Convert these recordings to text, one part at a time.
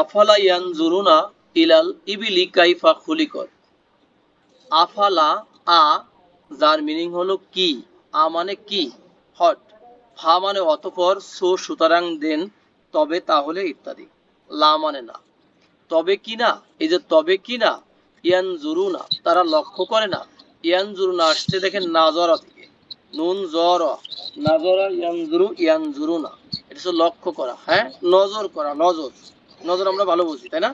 আফালা ইয়ানজুরুনা ইলাল ইবিলি কাইফা খুলিকত। আফালা, আ যার মিনিং হলো কি, আ মানে কি, হট, ফা মানে অতঃপর, সো সুতরাং, দেন, তবে, তাহলে ইত্যাদি, লা মানে না। তবে কি না, এই যে তবে কি না, ইয়ানজুরুনা তারা লক্ষ্য করে না। ইয়ানজুরুনা আসছে দেখেন নাজরা থেকে, নুন জর, নাজরা ইয়ানজুরু, ইয়ানজুরুনা এটা হচ্ছে লক্ষ্য করা, হ্যাঁ, নজর করা, নজর, নজর আমরা ভালো বুঝি তাই না।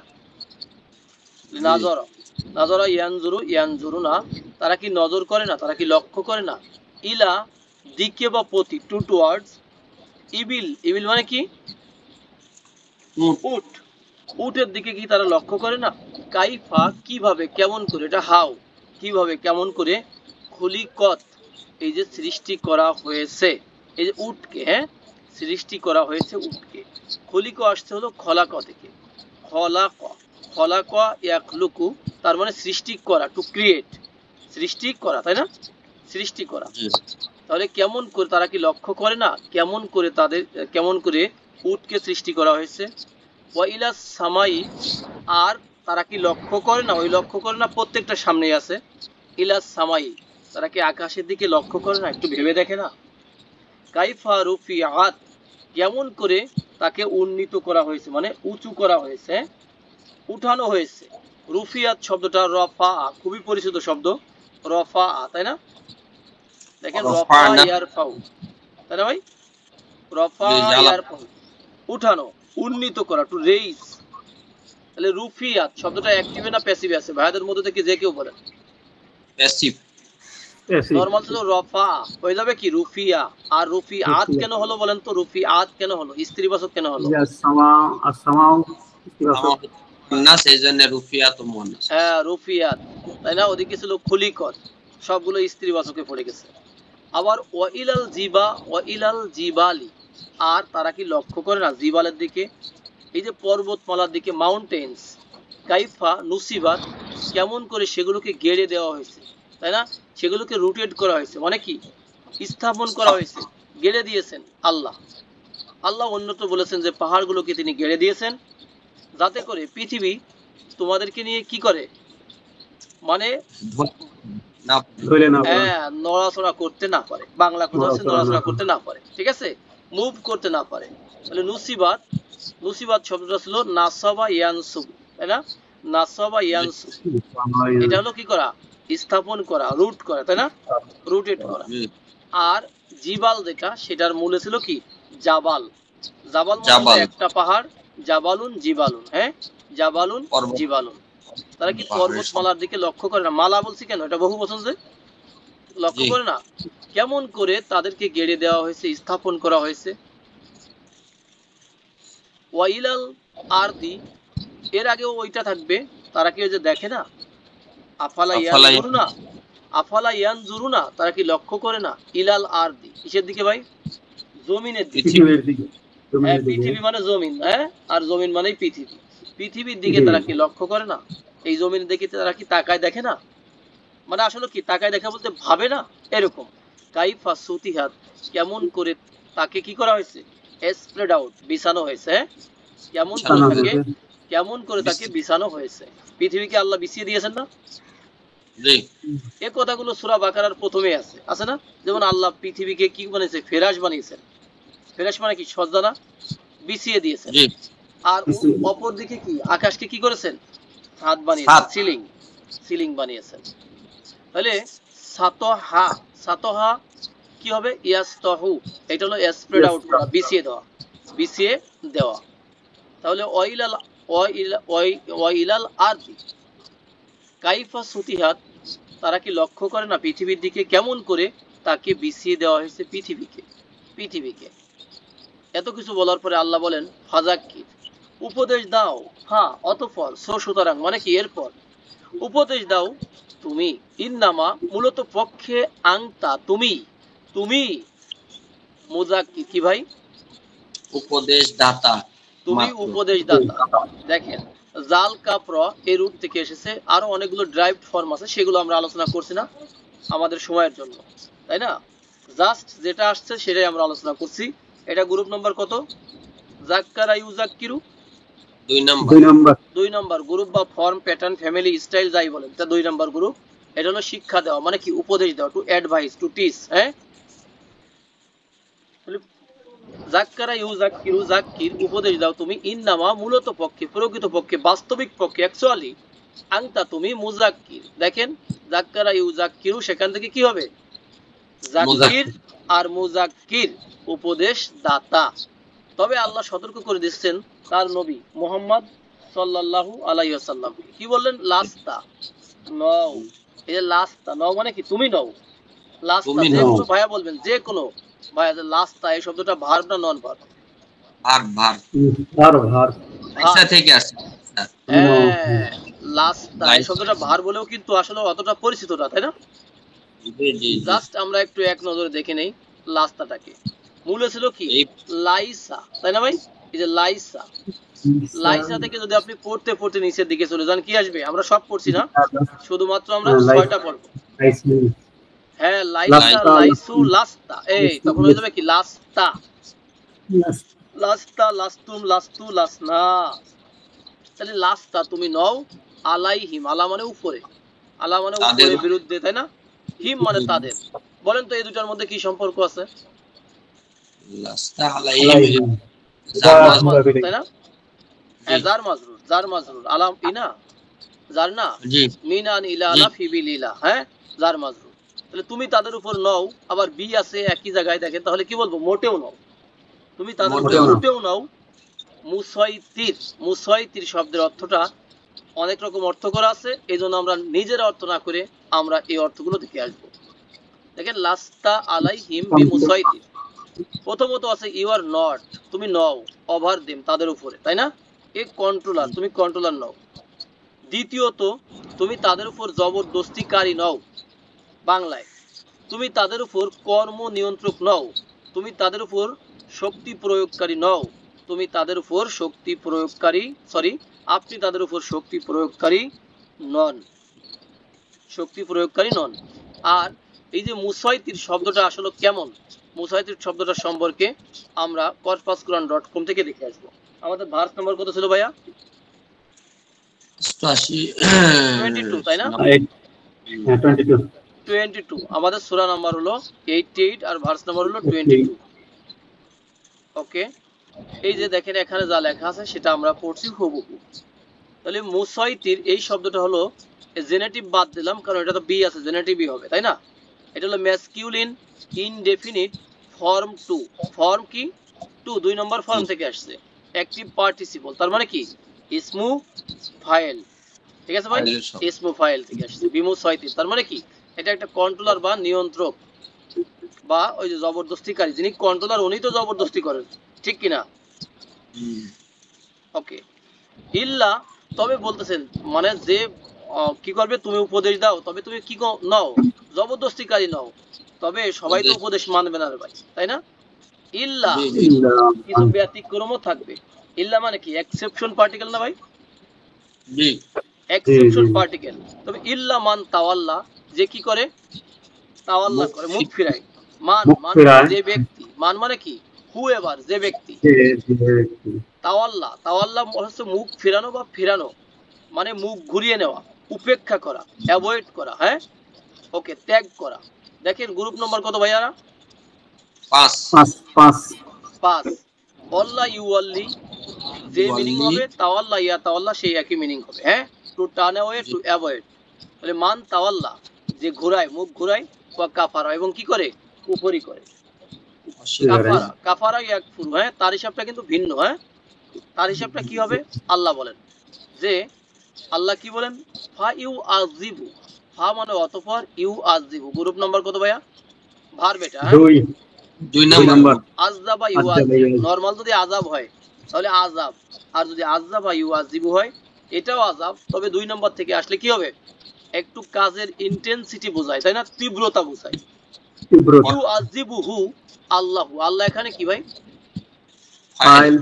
নাজরা, নাজরা ইয়ানজুরু, ইয়ানজুরুনা তারা কি নজর করে না, তারা কি লক্ষ্য করে না, ইলা দিকে বা প্রতি, টু টুয়ার্ডস, ইবিল, ইবিল মানে কি, উট, উটের দিকে কি তারা লক্ষ্য করে না, কাইফা কিভাবে, কেমন করে, এটা হাউ, কিভাবে কেমন করে, খুলিকত এই যে সৃষ্টি করা হয়েছে, এই যে উটকে, হ্যাঁ, সৃষ্টি করা হয়েছে উটকে। খুলিক আসছে হলো খলাক থেকে, খলাক, খলাক ইয়াখলুকু তার মানে সৃষ্টি করা, টু ক্রিয়েট, সৃষ্টি করা তাই না, সৃষ্টি করা। তাহলে কেমন করে, তারা কি লক্ষ্য করে না কেমন করে তাদের, কেমন করে উটকে সৃষ্টি করা হয়েছে। ওয়াইলা সামাই, আর তারা কি লক্ষ্য করে না, ওই লক্ষ্য করে না প্রত্যেকটা সামনেই আছে, ইলা সামাই তারা কি আকাশের দিকে লক্ষ্য করে না, একটু ভেবে দেখে না। কাইফা রুফিআত কেমন করে তাকে উন্নীত করা হয়েছে, মানে উঁচু করা হয়েছে, উঠানো হয়েছে। রুফিয়াত শব্দটা রফা, খুবই পরিচিত শব্দ, রফা, তাই না, দেখেন রফা ইয়ারফাউ, তাই না ভাই, রফা ইয়ারফাউ উঠানো, উন্নীত করা, টু রেইজ। তাহলে রুফিয়াত শব্দটা অ্যাক্টিভে না প্যাসিভে আছে, ভাইদের মধ্যে থেকে যে কেউ বলেন। প্যাসিভ, নরমাল ছিল রফা, হয়ে যাবে কি রুফিয়া। আর রুফিআত কেন হলো বলেন তো, রুফিআত কেন হলো, স্ত্রীবাচক কেন হলো, না সেইজন্য রুফিয়াত ও মুয়ান্নাস, হ্যাঁ রুফিয়াত, তাই না, ওদিকে ছিল খুলিকত, সবগুলো স্ত্রীবাচকে পড়ে গেছে। আবার ওয়াইলাল জিবা, ওয়াইলাল জিবালি, আর তারা কি লক্ষ্য করে না জিবালের দিকে, এই যে পর্বতমালার দিকে, মাউন্টেন্স, কাইফা নুসিবাত কেমন করে সেগুলোকে গেড়ে দেওয়া হয়েছে, তাই না, সেগুলোকে রুটেট করা হয়েছে, মানে কি স্থাপন করা হয়েছে, গেড়ে দিয়েছেন আল্লাহ। আল্লাহ অন্যত্র বলেছেন যে পাহাড়গুলোকে তিনি গেড়ে দিয়েছেন যাতে করে পৃথিবী তোমাদেরকে নিয়ে কি করে, মানে হ্যাঁ নড়াচড়া করতে না পারে, বাংলা কথা হচ্ছে নড়াচড়া করতে না পারে, ঠিক আছে, মুভ করতে না পারে। তাহলে নুসিবাত, নুসিবাত শব্দটা ছিল নাসাবা ইয়ানসুব, তাই না, নাসাবা ইয়ানসুব এটা হলো কি করা, স্থাপন করা, রুট করা, তাই না, রুটেট করা। আর জিবাল যেটা, সেটার মূলে ছিল কি জাবাল, জাবাল মানে একটা পাহাড়, জাবালুন জিবালুন, হ্যাঁ জাবালুন জিবালুন, তারা কি পর্বতমালার দিকে লক্ষ্য করে না, মালা বলছি কেন, এটা বহু বচন যে, লক্ষ্য করে না কেমন করে তাদেরকে গেড়ে দেওয়া হয়েছে, স্থাপন করা হয়েছে। ওয়াইলাল আরদি, এর আগেও ওইটা থাকবে, তারা কি ওই যে দেখে না, আফালা ইয়ানজুরুনা, আফালা ইয়ানজুরুনা তারা কি লক্ষ্য করে না, ইলাল আরদি কিসের দিকে ভাই, জমিনের দিকে, হ্যাঁ পৃথিবী মানে জমিন, হ্যাঁ আর জমিন মানেই পৃথিবী, পৃথিবীর দিকে তারা কি লক্ষ্য করে না, এই জমিনের দিকে তারা কি তাকায় দেখে না, মানে আসলে কি তাকায় দেখা বলতে ভাবে না, এরকম। কাইফা সুতিহাত কেমন করে তাকে কি করা হয়েছে, স্প্রেড আউট বিছানো হয়েছে, কেমন করে তাকে, কেমন করে তাকে বিছানো হয়েছে, পৃথিবীকে আল্লাহ বিছিয়ে দিয়েছেন না, এই কথাগুলো সূরা বাকারার প্রথমে আছে, আছে না, যেমন আল্লাহ পৃথিবীকে কি বানিয়েছে, ফেরাশ বানিয়েছেন, ফেরাশ মানে কি সজ্জা না, বিছিয়ে দিয়েছেন। আর অপর দিকে কি আকাশকে কি করেছেন, ছাদ বানিয়েছেন, সিলিং, সিলিং বানিয়েছেন। তাহলে সাতহা, সাতহা কি হবে, ইয়াস্তহু এটা হলো স্প্রেড আউট করা, বিছিয়ে দেওয়া, বিছিয়ে দেওয়া। তাহলে ওয়াইলাল, ওয়াইলাল আরদি কাইফা সুতিহাত তারা কি লক্ষ্য করে না পৃথিবীর দিকে কেমন করে তাকে বিছিয়ে দেওয়া হয়েছে, পৃথিবীকে, পৃথিবীকে। এত কিছু বলার পরে আল্লাহ বলেন ফাজাক্কির উপদেশ দাও, হ্যাঁ অতঃপর, সো সুতরাং মানে কি এরপর, উপদেশ দাও তুমি, ইন্নামা মূলত পক্ষে, আংতা তুমি, তুমি মুজাক্কি কি ভাই, উপদেশ দাতা, তুমি উপদেশ দাতা। দেখেন জাল কাপ্র এই রুট থেকে এসেছে, আরো অনেকগুলো ড্রাইভড ফর্ম আছে, সেগুলো আমরা আলোচনা করছি না আমাদের সময়ের জন্য, তাই না, জাস্ট যেটা আসছে সেটাই আমরা আলোচনা করছি। এটা গ্রুপ নাম্বার কত, জাক্কারা ইউজাক্কিরু, দুই নম্বর গ্রুপ বা ফর্ম, প্যাটার্ন, ফ্যামিলি, স্টাইল যাই বলেন, এটা 2 নম্বর গ্রুপ। এটা হলো শিক্ষা দেওয়া, মানে কি উপদেশ দেওয়া, টু অ্যাডভাইস, টু টিচ। হ্যাঁ, যাক্কারা ইউযাক্কিরু, যাক্কির উপদেশ দাও তুমি, ইন্নামা মূলত পক্ষে, প্রকৃত পক্ষে, বাস্তবিক পক্ষে, অ্যাকচুয়ালি, আনতা তুমি, মুযাক্কির। দেখেন যাক্কারা ইউযাক্কিরু, সেখান থেকে কি হবে? যাক্কির আর মুযাক্কির, উপদেশ দাতা। তবে আল্লাহ সতর্ক করে দিচ্ছেন তার নবী মুহাম্মদ সাল্লাল্লাহু আলাইহি ওয়াসাল্লাম, কি বললেন? লাস্তা, নও। এই যে লাস্তা, নও মানে কি? তুমি নও। লাস্তা, যে কোনো ভাইয়া বলবেন, যে কোনো ভাইয়া, যে লাস্তা এই শব্দটা ভার্ব না নন ভার্ব? ভার্ব এটা থেকে আসছে। হ্যাঁ, লাস্তা এই শব্দটা ভার্ব বলেও কিন্তু আসলে অতটা পরিচিত না, তাই না? জাস্ট আমরা একটু এক নজরে দেখে নেই লাস্তাটাকে। মূলে ছিল কি? লাইসা, তাই না ভাই? এই যে লাইসা, লাইসা থেকে যদি আপনি পড়তে পড়তে নিচের দিকে চলে যান, কি আসবে? আমরা সব পড়ছি না, শুধুমাত্র আমরা 6টা পড়বো। হ্যাঁ, লাইসা, লাইসু, লাস্তা, এই তখন হয়ে যাবে কি? লাস্তা, লাস্তা, লাস্তুম, লাস্তু, লাসনা। তাহলে লাস্তা তুমি নও, আলাইহিম, আলা মানে উপরে, আলা মানে উপরে, বিরুদ্ধে, তাই না? হিম মানে তাদের। বলেন তো এই দুটার মধ্যে কি সম্পর্ক আছে? লাস্তা আলাইহিম, তাই না? হ্যাঁ, জার মাজরুর, জার মাজরুর, আলাম ইনা, জার না, মিনান ইলালা ফিবিলিলা। হ্যাঁ, জার মাজরুর। তাহলে তুমি তাদের উপর নও, আবার বি আছে একই জায়গায়, দেখেন তাহলে কি বলবো? মোটেও নও, তুমি তাদের উপর মোটেও নও। মুসাইতির, মুসাইতির শব্দের অর্থটা অনেক রকম অর্থ করা আছে, এই জন্য আমরা নিজের অর্থ না করে আমরা এই অর্থগুলো দেখে আসবো। দেখেন, লাস্তা আলাইহিম বিমুসাইতির, প্রথমত আছে ইউ আর নট, তুমি নও, ওভার দেম, তাদের উপরে, তাই না? এ কন্ট্রোলার, তুমি কন্ট্রোলার নও। দ্বিতীয়ত, তুমি তাদের উপর জবরদস্তিকারী নও, বাংলায় তুমি তাদের উপর কর্ম নিয়ন্ত্রক নও, তুমি তাদের উপর শক্তি প্রয়োগকারী নও, তুমি তাদের উপর শক্তি প্রয়োগকারী, সরি, আপনি তাদের উপর শক্তি প্রয়োগকারী নন, শক্তি প্রয়োগকারী নন। আর এই যে মুসাইতির শব্দটা আসলে কেমন, মুসাইতির শব্দটা সম্পর্কে আমরা corpusquran.com থেকে দেখে আসবো। আমাদের ভার্স নাম্বার কত ছিল ভাইয়া? 22, তাই না? 22। আমাদের সূরা নাম্বার হলো 88 আর ভার্স নাম্বার হলো 22। ওকে, এই যে দেখেন এখানে যা লেখা আছে সেটা আমরা পড়ছি হুবহু। তাহলে মুসাইতির এই শব্দটা হলো, জেনেটিভ বাদ দিলাম কারণ এটা তো বি আছে, জেনেটিভই হবে, তাই না? এটা হলো ম্যাসকিউলিন ইনডেফিনিট ফর্ম 2। ফর্ম কি? 2, 2 নম্বর ফর্ম থেকে আসছে। অ্যাক্টিভ পার্টিসিপল, তার মানে কি? ইসমু ফাইল। ঠিক আছে ভাই, ইসমু ফাইল থেকে আসছে। বিমুসাইতির তার মানে কি? এটা একটা কন্ট্রোলার বা নিয়ন্ত্রক, বা ওই যে জবরদস্তিকারী, যিনি কন্ট্রোলার উনি তো জবরদস্তি করেন, ঠিক কি না? ওকে, ইল্লা, তবে বলতেছেন মানে যে কি করবে? তুমি উপদেশ দাও, তবে তুমি কি নও? জবরদস্তিকারী নও। তবে সবাই তো উপদেশ মানবে না রে ভাই, তাই না? ইল্লা, কিছু ব্যতিক্রমও থাকবে। ইল্লা মানে কি? এক্সেপশন পার্টিকেল না ভাই? জি, এক্সেপশন পার্টিকেল। তবে ইল্লা মান তাওয়াল্লা, যে কি করে? তাওয়াল্লা করে, মুখ ফিরায়। মান, মান যে ব্যক্তি, মান মানে কি? হুএভার, যে ব্যক্তি। তাওয়াল্লা, তাওয়াল্লা হচ্ছে মুখ ফিরানো বা ফিরানো, মানে মুখ ঘুরিয়ে নেওয়া, উপেক্ষা করা, অ্যাভয়েড করা। হ্যাঁ, ওকে, ত্যাগ করা। দেখেন গ্রুপ নম্বর কত ভাইয়ারা? 5। অল্লাহ ইউআল্লি, যে মিনিং হবে তাওয়াল্লা, ইয়া তাওয়াল্লা, সেই একই মিনিং হবে। হ্যাঁ, to turn away, to avoid. তাহলে মান তাওয়াল্লা, যে ঘোরায়, মুখ ঘোরায়, বা কাফারা, এবং কি করে? কুফরি করে। কাফারা, কাফারা ইয়াকফুর। হ্যাঁ, তার হিসাবটা কিন্তু ভিন্ন। হ্যাঁ, তার হিসাবটা কি হবে? আল্লাহ বলেন যে, আল্লাহ কি বলেন? ফা ইউ আজিবু, ফা মানে অতঃপর, ইউ আজিবু, গ্রুপ নাম্বার কত ভাইয়া? ভার্ব এটা। হ্যাঁ, 2 নাম্বার। আযাবা ইউ আজিবু, নরমাল যদি আযাব হয় তাহলে আযাব, আর যদি আযাবা ইউ আজিবু হয় এটাও আযাব, তবে 2 নাম্বার থেকে আসলে কি হবে? একটু কাজের ইন্টেন্সিটি বোঝায়, তাই না? তীব্রতা বোঝায়। ইউ আজিবুহু আল্লাহু, আল্লাহ এখানে কি ভাই? ফাইল,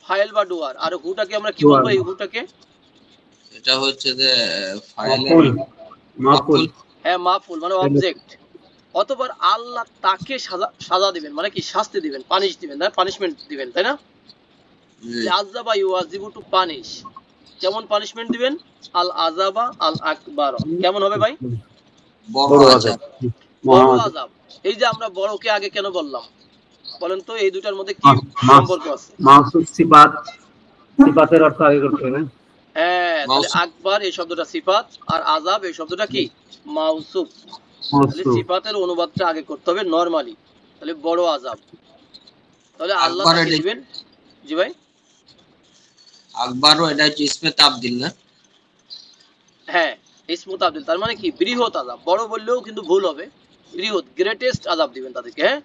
ফাইল বা ডুয়ার। আর হুটাকে আমরা কি বলবো? এই হুটাকে এটা হচ্ছে যে ফাইলের মাফুল। হ্যাঁ, মাফুল মানে অবজেক্ট। অতঃপর আল্লাহ তাকে সাজা দিবেন, মানে কি? শাস্তি দিবেন, পানিশ দিবেন, না পানিশমেন্ট দিবেন, তাই না? আযাবা ইউআযিবু টু পানিশ, কেমন পানিশমেন্ট দিবেন? আল আযাবা আল আকবার, কেমন হবে ভাই? বড় আযাব। বড় আযাব। এই যে আমরা বড়কে আগে কেন বললাম বলেন তো, এই দুটার মধ্যে কি সম্পর্ক আছে? মাউসুফ সিফাত, সিফাতের অর্থ আগে করতে হবে। হ্যাঁ, তাহলে আকবার এই শব্দটা সিফাত, আর আযাব এই শব্দটা কি? মাউসুফ। তাহলে সিফাতের অনুবাদটা আগে করতে হবে নরমালি, তাহলে বড় আযাব। তাহলে আল্লাহ তাকে দিবেন। জি ভাই, আকবারও এটা হচ্ছে ইসমে তাবদিল না? হ্যাঁ, ইসমু তাবদিল, তার মানে কি বৃহৎ আযাব। বড় বললেও কিন্তু ভুল হবে, বৃহৎ, গ্রেটেস্ট আযাব দিবেন তাদেরকে, হ্যাঁ,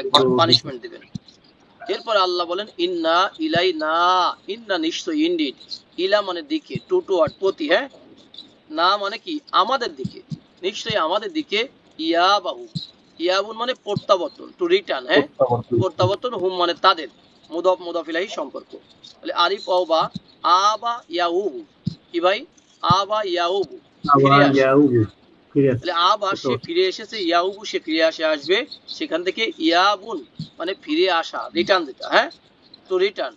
একবার পানিশমেন্ট দিবেন। এরপর আল্লাহ বলেন ইন্না ইলাইনা, ইন্না নিশ্চয়, ইনডিড, ইলা মানে দিকে, টু টুয়ার্ড প্রতি, হ্যাঁ, না মানে কি আমাদের দিকে, নিশ্চয়ই আমাদের দিকে, ইয়াবাহু, ইয়াবুন মানে প্রত্যাবর্তন, টু রিটার্ন, হ্যাঁ, প্রত্যাবর্তন, হুম মানে তাদের, মুদাফ মুদাফ ইলাইহি সম্পর্ক। তাহলে আলিফ ওয়া বা, আবা ইয়াউবু, কি ভাই? আবা ইয়াউবু, ফিরে আসে। তাহলে আবা সে ফিরে এসেছে, ইয়াউবু সে ফিরে আসবে, সেখান থেকে ইয়াবুন মানে ফিরে আসা, রিটার্ন যেটা, হ্যাঁ, তো রিটার্ন,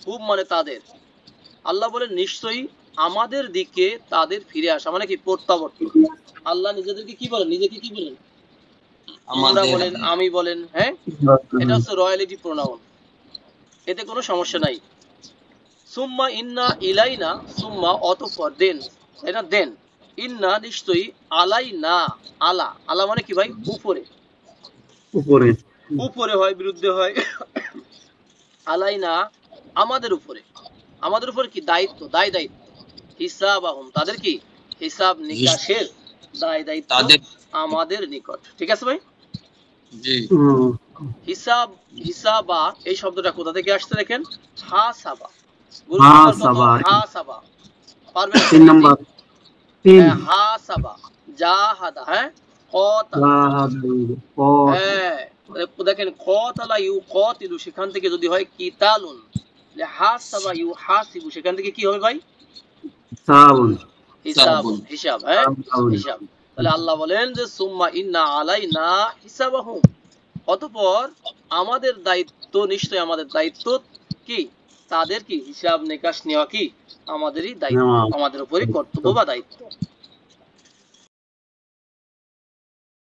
হুম মানে তাদের। আল্লাহ বলেন নিশ্চয়ই আমাদের দিকে তাদের ফিরে আসা, মানে কি প্রত্যাবর্তন। আল্লাহ নিজেদেরকে কি বলেন? নিজেকে কি বলেন? আমরা বলেন, আমি বলেন, হ্যাঁ, এটা হচ্ছে রয়্যালিটি প্রোনাউন, এতে কোনো সমস্যা নাই। সুম্মা ইন্না ইলাইনা, সুম্মা অতঃপর, দেন, এটা দেন, ইন্না নিশ্চয়ই, আলাইনা, আলা, আলা মানে কি ভাই? উপরে, উপরে, উপরে হয়, বিরুদ্ধে হয়। আলাইনা আমাদের উপরে, আমাদের উপরে কি? দায়িত্ব, দায় দায়িত্ব, হিসাবাহুম তাদের কি? হিসাব নিকাশের দায় দায়িত্ব আমাদের নিকট, ঠিক আছে ভাই? জি। হিসাব, হিসাবা এই শব্দটা কোথা থেকে আসছে দেখেন? হাসাবা, হাসাবা, পারবেন? 3 নাম্বার, 3, হাসাবা, জাহাদা, হ্যাঁ, কতালা, হ্যাঁ, দেখেন কতালা ইউ কতিলু, সেখান থেকে যদি হয় কিতালুন, হাসাবা ইউ হাসিবু, সেখান থেকে কি হবে ভাই? হিসাব, হিসাব, হ্যাঁ, হিসাব। তাহলে আল্লাহ বলেন যে সুম্মা ইন্না আলাইনা হিসাবাহুম, অতঃপর আমাদের দায়িত্ব, নিশ্চয় আমাদের দায়িত্ব কি? তাদের কি হিসাব নিকাশ নেওয়া কি আমাদেরই দায়িত্ব, আমাদের উপরই কর্তব্য বা দায়িত্ব।